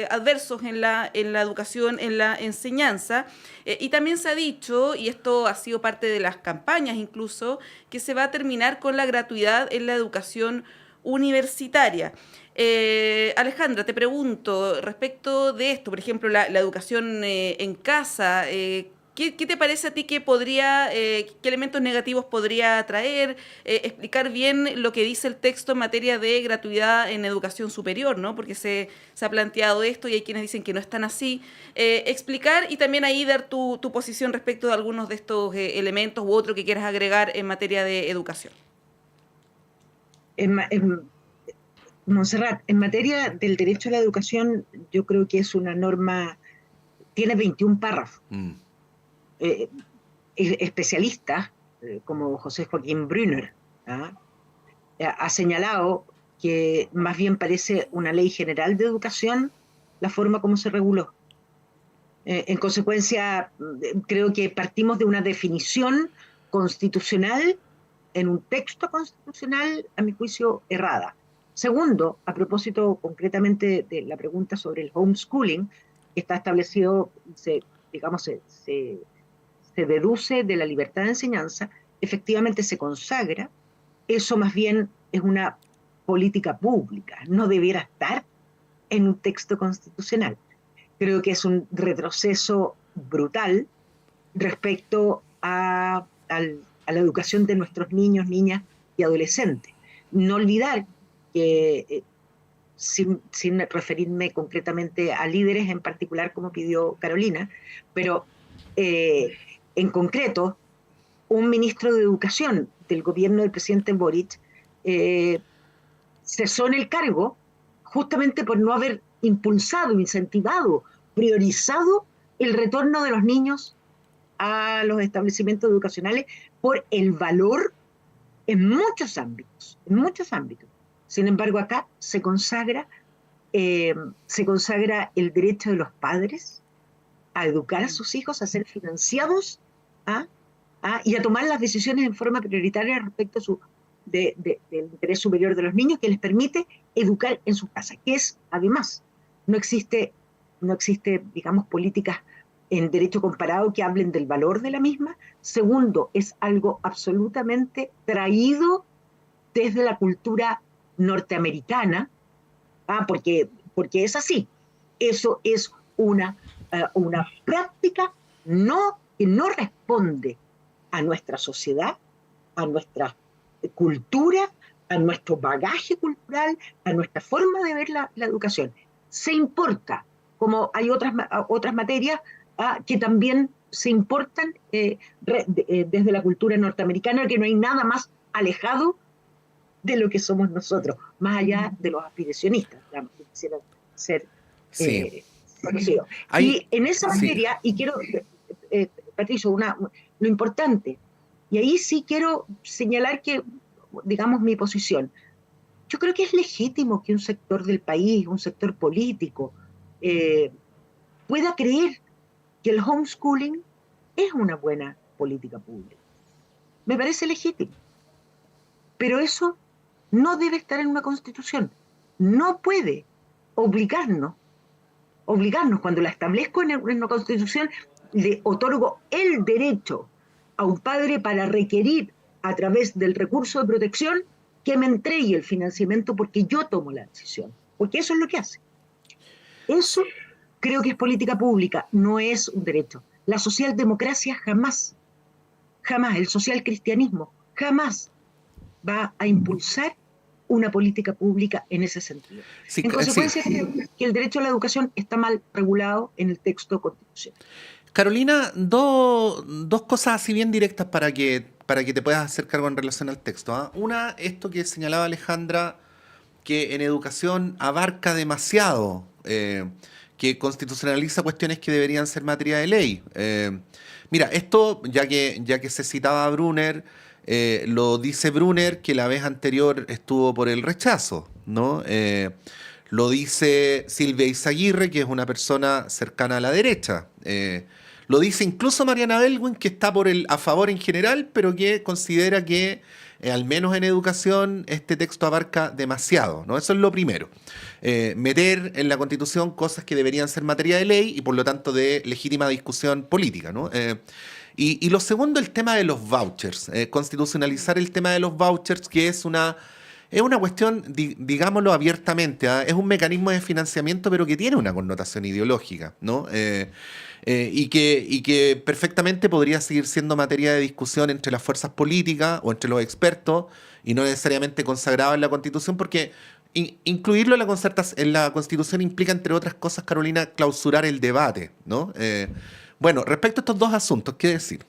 adversos en la educación, en la enseñanza. Y también se ha dicho, y esto ha sido parte de las campañas incluso, que se va a terminar con la gratuidad en la educación universitaria. Alejandra, te pregunto respecto de esto, por ejemplo, la educación en casa, ¿qué te parece a ti que qué elementos negativos podría traer? Explicar bien lo que dice el texto en materia de gratuidad en educación superior, ¿no? Porque se ha planteado esto y hay quienes dicen que no es tan así. Explicar y también ahí dar tu posición respecto de algunos de estos elementos u otro que quieras agregar en materia de educación. Montserrat, en materia del derecho a la educación, yo creo que es una norma, tiene 21 párrafos. Especialistas, como José Joaquín Brunner, ha señalado que más bien parece una ley general de educación la forma como se reguló. En consecuencia, creo que partimos de una definición constitucional en un texto constitucional, a mi juicio, errada. Segundo, a propósito concretamente de la pregunta sobre el homeschooling, que está establecido, digamos, se deduce de la libertad de enseñanza, efectivamente se consagra, eso más bien es una política pública, no debiera estar en un texto constitucional. Creo que es un retroceso brutal respecto a la educación de nuestros niños, niñas y adolescentes. No olvidar que, sin referirme concretamente a líderes en particular, como pidió Carolina, pero en concreto, un ministro de Educación del gobierno del presidente Boric cesó en el cargo justamente por no haber impulsado, incentivado, priorizado el retorno de los niños a los establecimientos educacionales por el valor en muchos ámbitos, en muchos ámbitos. Sin embargo, acá se consagra el derecho de los padres a educar a sus hijos, a ser financiados y a tomar las decisiones en forma prioritaria respecto del interés superior de los niños, que les permite educar en sus casas, que es, además, no existe, digamos, políticas en derecho comparado que hablen del valor de la misma. Segundo, es algo absolutamente traído desde la cultura norteamericana, porque es así. Eso es una práctica que no responde a nuestra sociedad, a nuestra cultura, a nuestro bagaje cultural, a nuestra forma de ver la educación. Se importa, como hay otras materias que también se importan desde la cultura norteamericana, que no hay nada más alejado de lo que somos nosotros, más allá de los aspiracionistas, digamos, que quisieran ser conocidos. Y en esa materia, y quiero, Patricio, lo importante, y ahí sí quiero señalar que, digamos, mi posición. Yo creo que es legítimo que un sector del país, un sector político, pueda creer que el homeschooling es una buena política pública. Me parece legítimo. Pero eso no debe estar en una constitución. No puede obligarnos, cuando la establezco en una constitución, le otorgo el derecho a un padre para requerir a través del recurso de protección que me entregue el financiamiento porque yo tomo la decisión. Porque eso es lo que hace. Eso creo que es política pública, no es un derecho. La socialdemocracia jamás, el socialcristianismo jamás va a impulsar una política pública en ese sentido. Sí, en consecuencia, creo que el derecho a la educación está mal regulado en el texto constitucional. Carolina, dos cosas así bien directas para que te puedas hacer cargo en relación al texto. Una, esto que señalaba Alejandra, que en educación abarca demasiado, que constitucionaliza cuestiones que deberían ser materia de ley. Mira, esto, ya que se citaba a Brunner, lo dice Brunner, que la vez anterior estuvo por el rechazo, ¿no? Lo dice Silvia Izaguirre, que es una persona cercana a la derecha. Lo dice incluso Mariana Belwin, que está a favor en general, pero que considera que, al menos en educación, este texto abarca demasiado, ¿no? Eso es lo primero. Meter en la Constitución cosas que deberían ser materia de ley y, por lo tanto, de legítima discusión política, ¿no? Y lo segundo, el tema de los vouchers. Constitucionalizar el tema de los vouchers, que es una cuestión, digámoslo abiertamente, es un mecanismo de financiamiento, pero que tiene una connotación ideológica, ¿no? Y que perfectamente podría seguir siendo materia de discusión entre las fuerzas políticas o entre los expertos y no necesariamente consagrado en la Constitución, porque incluirlo en la Constitución implica, entre otras cosas, Carolina, clausurar el debate, ¿no? Bueno, respecto a estos dos asuntos, ¿qué decir?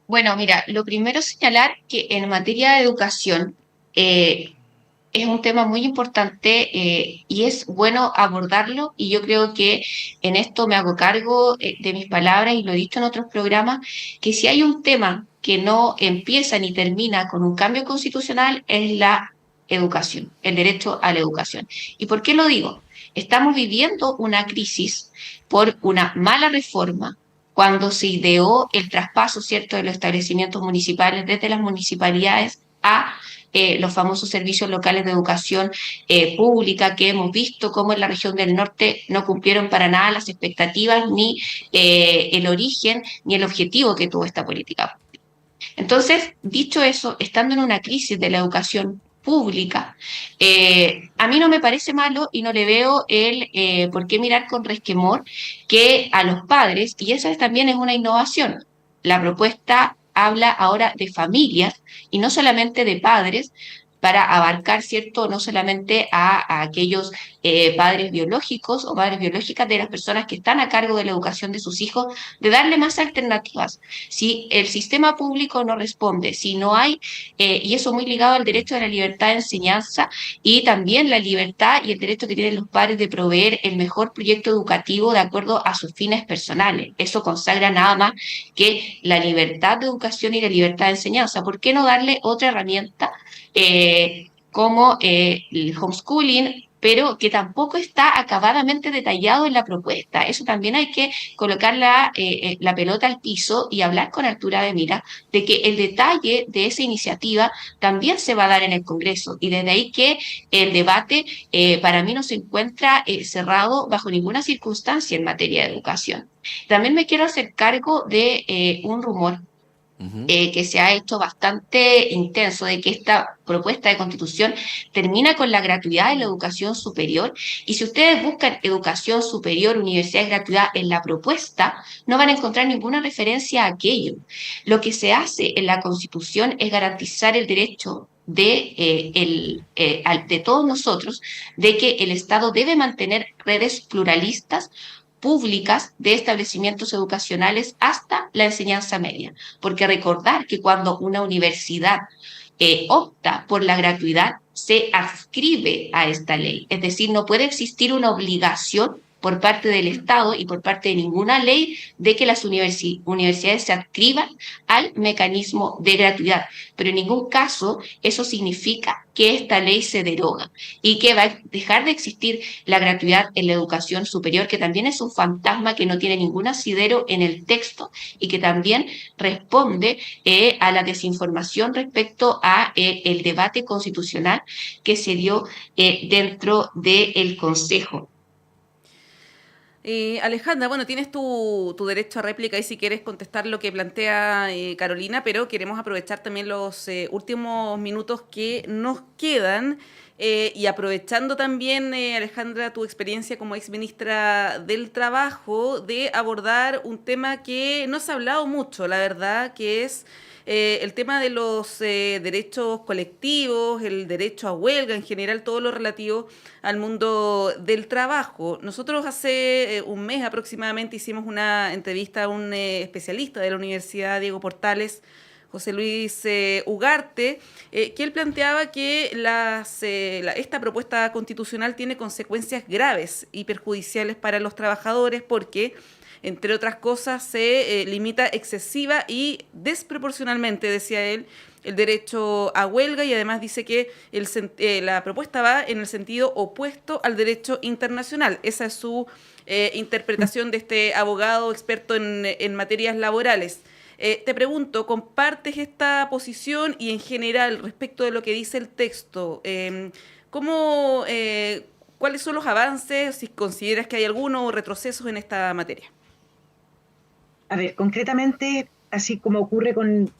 Bueno, mira, lo primero es señalar que en materia de educación es un tema muy importante y es bueno abordarlo, y yo creo que en esto me hago cargo de mis palabras y lo he dicho en otros programas, que si hay un tema que no empieza ni termina con un cambio constitucional es la educación, el derecho a la educación. ¿Y por qué lo digo? Estamos viviendo una crisis por una mala reforma cuando se ideó el traspaso, ¿cierto?, de los establecimientos municipales desde las municipalidades a los famosos servicios locales de educación pública, que hemos visto cómo en la región del norte no cumplieron para nada las expectativas, ni el origen, ni el objetivo que tuvo esta política. Entonces, dicho eso, estando en una crisis de la educación pública, a mí no me parece malo y no le veo el por qué mirar con resquemor que a los padres, y esa también es una innovación. La propuesta habla ahora de familias y no solamente de padres, para abarcar, ¿cierto?, no solamente a aquellos padres biológicos o madres biológicas de las personas que están a cargo de la educación de sus hijos, de darle más alternativas. Si el sistema público no responde, si no hay, y eso muy ligado al derecho a la libertad de enseñanza y también la libertad y el derecho que tienen los padres de proveer el mejor proyecto educativo de acuerdo a sus fines personales. Eso consagra nada más que la libertad de educación y la libertad de enseñanza. ¿Por qué no darle otra herramienta como el homeschooling, pero que tampoco está acabadamente detallado en la propuesta? Eso también hay que colocar la pelota al piso y hablar con altura de mira de que el detalle de esa iniciativa también se va a dar en el Congreso, y desde ahí que el debate para mí no se encuentra cerrado bajo ninguna circunstancia en materia de educación. También me quiero hacer cargo de un rumor que se ha hecho bastante intenso, de que esta propuesta de constitución termina con la gratuidad en la educación superior, y si ustedes buscan educación superior, universidad y gratuidad en la propuesta, no van a encontrar ninguna referencia a aquello. Lo que se hace en la Constitución es garantizar el derecho de todos nosotros, de que el Estado debe mantener redes pluralistas, públicas, de establecimientos educacionales hasta la enseñanza media. Porque recordar que cuando una universidad opta por la gratuidad, se adscribe a esta ley. Es decir, no puede existir una obligación por parte del Estado y por parte de ninguna ley de que las universidades se adscriban al mecanismo de gratuidad. Pero en ningún caso eso significa que esta ley se deroga y que va a dejar de existir la gratuidad en la educación superior, que también es un fantasma que no tiene ningún asidero en el texto y que también responde a la desinformación respecto a el debate constitucional que se dio dentro del Consejo. Alejandra, bueno, tienes tu derecho a réplica y si quieres contestar lo que plantea Carolina, pero queremos aprovechar también los últimos minutos que nos quedan y aprovechando también, Alejandra, tu experiencia como exministra del Trabajo, de abordar un tema que no se ha hablado mucho, la verdad, que es el tema de los derechos colectivos, el derecho a huelga, en general todo lo relativo al mundo del trabajo. Nosotros hace un mes aproximadamente hicimos una entrevista a un especialista de la Universidad Diego Portales, José Luis Ugarte, que él planteaba que esta propuesta constitucional tiene consecuencias graves y perjudiciales para los trabajadores porque, entre otras cosas, se limita excesiva y desproporcionalmente, decía él, el derecho a huelga, y además dice que la propuesta va en el sentido opuesto al derecho internacional. Esa es su interpretación de este abogado experto en materias laborales. Te pregunto, ¿compartes esta posición? Y en general, respecto de lo que dice el texto, ¿cuáles son los avances, si consideras que hay algunos retrocesos en esta materia? A ver, concretamente, así como ocurre con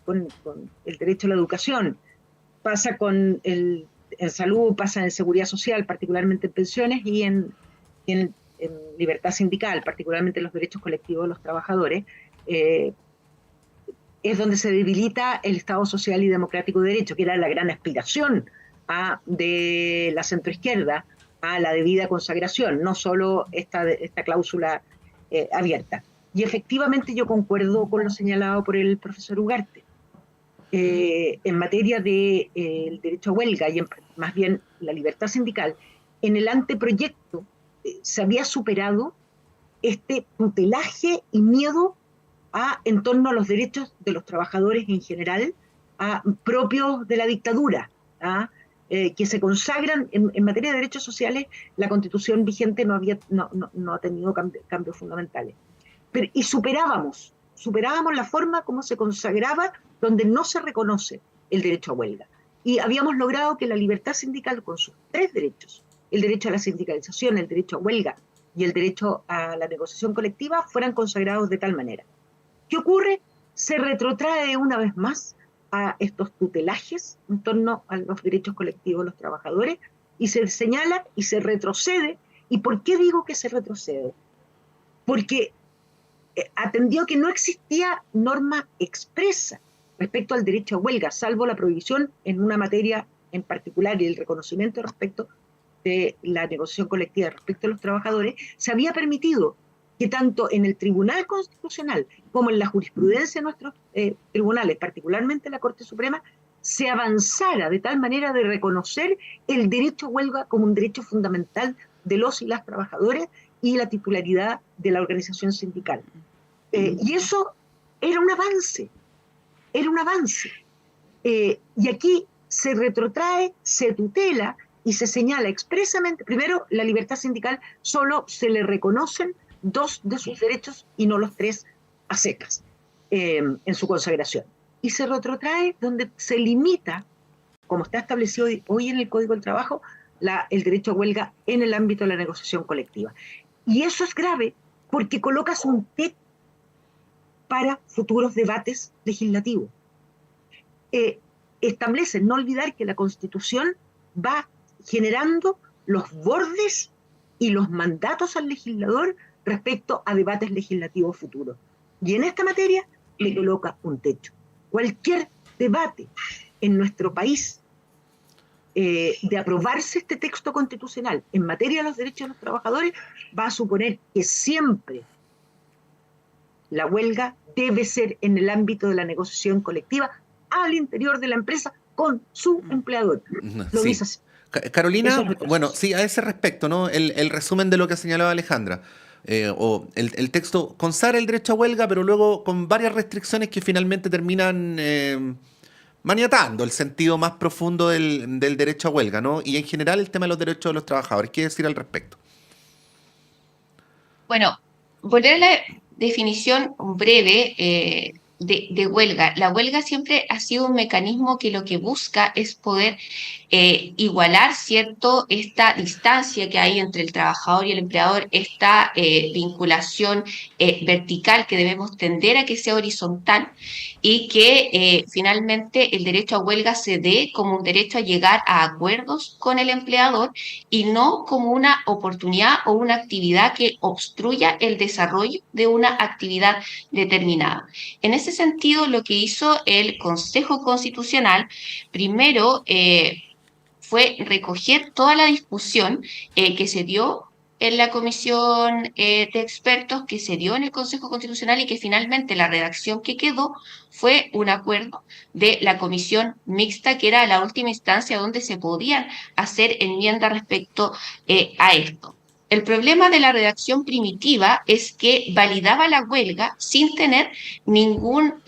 el derecho a la educación, pasa en salud, pasa en seguridad social, particularmente en pensiones, y en libertad sindical, particularmente en los derechos colectivos de los trabajadores, es donde se debilita el Estado social y democrático de derecho, que era la gran aspiración de la centroizquierda a la debida consagración, no solo esta cláusula abierta. Y efectivamente yo concuerdo con lo señalado por el profesor Ugarte. En materia del derecho a huelga y más bien la libertad sindical, en el anteproyecto se había superado este tutelaje y miedo en torno a los derechos de los trabajadores en general, propios de la dictadura, que se consagran en materia de derechos sociales. La Constitución vigente no ha tenido cambios fundamentales. Y superábamos la forma como se consagraba, donde no se reconoce el derecho a huelga. y habíamos logrado que la libertad sindical, con sus 3 derechos, el derecho a la sindicalización, el derecho a huelga y el derecho a la negociación colectiva, fueran consagrados de tal manera. ¿Qué ocurre? Se retrotrae una vez más a estos tutelajes en torno a los derechos colectivos de los trabajadores, y se señala y se retrocede. ¿Y por qué digo que se retrocede? Porque atendió que no existía norma expresa respecto al derecho a huelga, salvo la prohibición en una materia en particular y el reconocimiento respecto de la negociación colectiva respecto a los trabajadores. Se había permitido que tanto en el Tribunal Constitucional como en la jurisprudencia de nuestros tribunales, particularmente la Corte Suprema, se avanzara de tal manera de reconocer el derecho a huelga como un derecho fundamental de los y las trabajadores y la titularidad de la organización sindical. Y eso era un avance, y aquí se retrotrae, se tutela y se señala expresamente, primero, la libertad sindical solo se le reconocen 2 de sus derechos y no los 3 a secas en su consagración. Y se retrotrae donde se limita, como está establecido hoy en el Código del Trabajo, el derecho a huelga en el ámbito de la negociación colectiva. Y eso es grave porque colocas un techo para futuros debates legislativos. Establece, no olvidar que la Constitución va generando los bordes y los mandatos al legislador respecto a debates legislativos futuros. Y en esta materia le coloca un techo. Cualquier debate en nuestro país de aprobarse este texto constitucional en materia de los derechos de los trabajadores va a suponer que siempre la huelga debe ser en el ámbito de la negociación colectiva al interior de la empresa con su empleador. Lo dice así. Carolina, bueno, sí, a ese respecto, ¿no? El resumen de lo que señalaba Alejandra. O el texto consagra el derecho a huelga, pero luego con varias restricciones que finalmente terminan maniatando el sentido más profundo del derecho a huelga, ¿no? Y en general el tema de los derechos de los trabajadores. ¿Qué decir al respecto? Bueno, volver a la definición breve de huelga. La huelga siempre ha sido un mecanismo que lo que busca es poder igualar, ¿cierto?, esta distancia que hay entre el trabajador y el empleador, esta vinculación vertical que debemos tender a que sea horizontal, y que finalmente el derecho a huelga se dé como un derecho a llegar a acuerdos con el empleador y no como una oportunidad o una actividad que obstruya el desarrollo de una actividad determinada. En ese sentido, lo que hizo el Consejo Constitucional, primero, fue recoger toda la discusión que se dio en la comisión de expertos, que se dio en el Consejo Constitucional, y que finalmente la redacción que quedó fue un acuerdo de la comisión mixta, que era la última instancia donde se podían hacer enmiendas respecto a esto. El problema de la redacción primitiva es que validaba la huelga sin tener ningún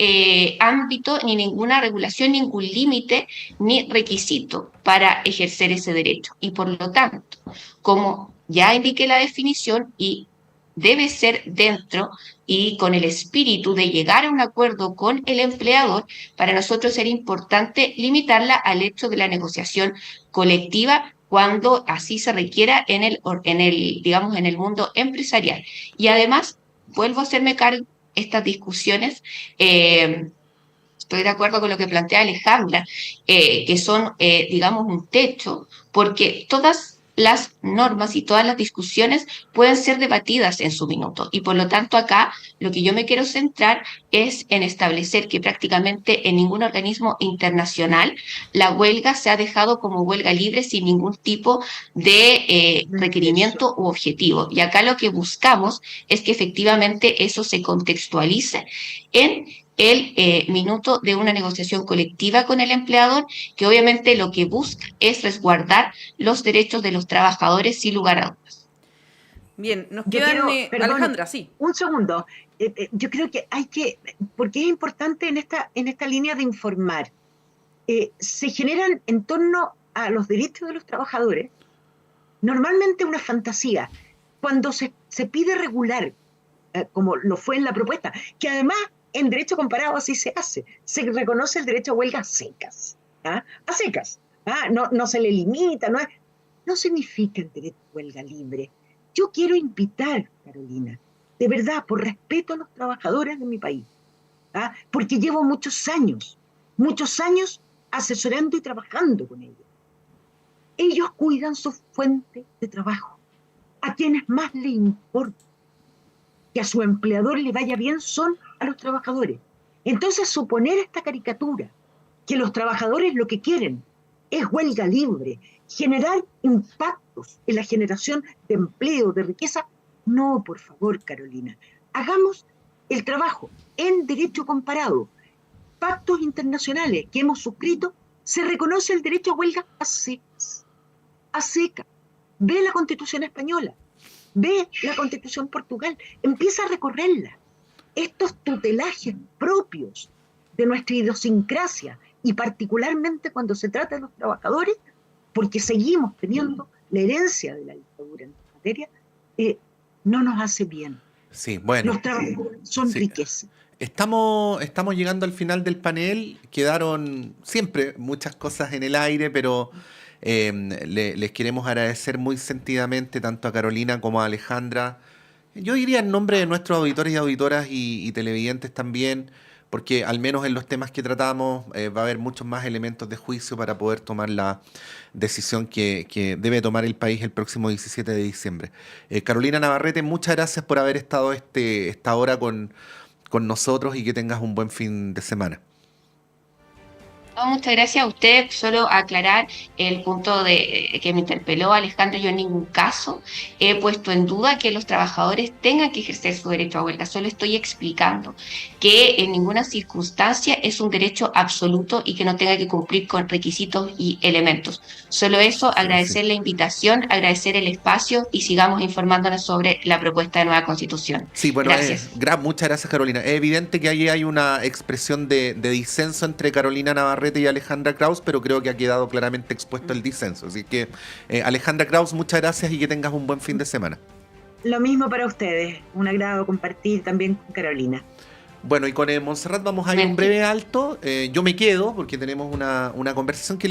ámbito, ni ninguna regulación, ningún límite, ni requisito para ejercer ese derecho. Y por lo tanto, como ya indiqué la definición, y debe ser dentro y con el espíritu de llegar a un acuerdo con el empleador, para nosotros era importante limitarla al hecho de la negociación colectiva, cuando así se requiera en el mundo empresarial. Y además, vuelvo a hacerme cargo de estas discusiones, estoy de acuerdo con lo que plantea Alejandra, que son, un techo, porque todas las normas y todas las discusiones pueden ser debatidas en su minuto, y por lo tanto acá lo que yo me quiero centrar es en establecer que prácticamente en ningún organismo internacional la huelga se ha dejado como huelga libre sin ningún tipo de requerimiento u objetivo, y acá lo que buscamos es que efectivamente eso se contextualice en el minuto de una negociación colectiva con el empleador, que obviamente lo que busca es resguardar los derechos de los trabajadores sin lugar a dudas. Bien, nos quedan... Alejandra, sí. Un segundo. Yo creo que porque es importante en esta línea de informar, se generan en torno a los derechos de los trabajadores normalmente una fantasía. Cuando se pide regular, como lo fue en la propuesta, que además en derecho comparado así se hace. Se reconoce el derecho a huelgas secas. ¿ah? A secas. ¿Ah? No se le limita, no significa el derecho a huelga libre. Yo quiero invitar, Carolina, de verdad, por respeto a los trabajadores de mi país, ¿ah? Porque llevo muchos años asesorando y trabajando con ellos. Ellos cuidan su fuente de trabajo. A quienes más le importa que a su empleador le vaya bien son a los trabajadores. Entonces, suponer esta caricatura, que los trabajadores lo que quieren es huelga libre, generar impactos en la generación de empleo, de riqueza, no, por favor, Carolina. Hagamos el trabajo en derecho comparado. Pactos internacionales que hemos suscrito, se reconoce el derecho a huelga a secas. A secas. Ve la Constitución española, ve la Constitución Portugal, empieza a recorrerla. Estos tutelajes propios de nuestra idiosincrasia, y particularmente cuando se trata de los trabajadores, porque seguimos teniendo la herencia de la dictadura en esta materia, no nos hace bien. Sí, bueno. Los trabajadores son riqueza. Estamos llegando al final del panel. Quedaron siempre muchas cosas en el aire, pero les queremos agradecer muy sentidamente tanto a Carolina como a Alejandra. Yo diría en nombre de nuestros auditores y auditoras y televidentes también, porque al menos en los temas que tratamos va a haber muchos más elementos de juicio para poder tomar la decisión que debe tomar el país el próximo 17 de diciembre. Carolina Navarrete, muchas gracias por haber estado esta hora con nosotros y que tengas un buen fin de semana. No, muchas gracias a usted. Solo aclarar el punto de que me interpeló Alejandro. Yo en ningún caso he puesto en duda que los trabajadores tengan que ejercer su derecho a huelga. Solo estoy explicando que en ninguna circunstancia es un derecho absoluto y que no tenga que cumplir con requisitos y elementos. Solo eso, agradecer la invitación, agradecer el espacio y sigamos informándonos sobre la propuesta de nueva Constitución. Sí, bueno, gracias. Muchas gracias, Carolina. Es evidente que ahí hay una expresión de disenso entre Carolina Navarrete y Alejandra Kraus, pero creo que ha quedado claramente expuesto el disenso. Así que, Alejandra Kraus, muchas gracias y que tengas un buen fin de semana. Lo mismo para ustedes. Un agrado compartir también con Carolina. Bueno, y con Montserrat vamos a ir un breve alto. Yo me quedo porque tenemos una conversación que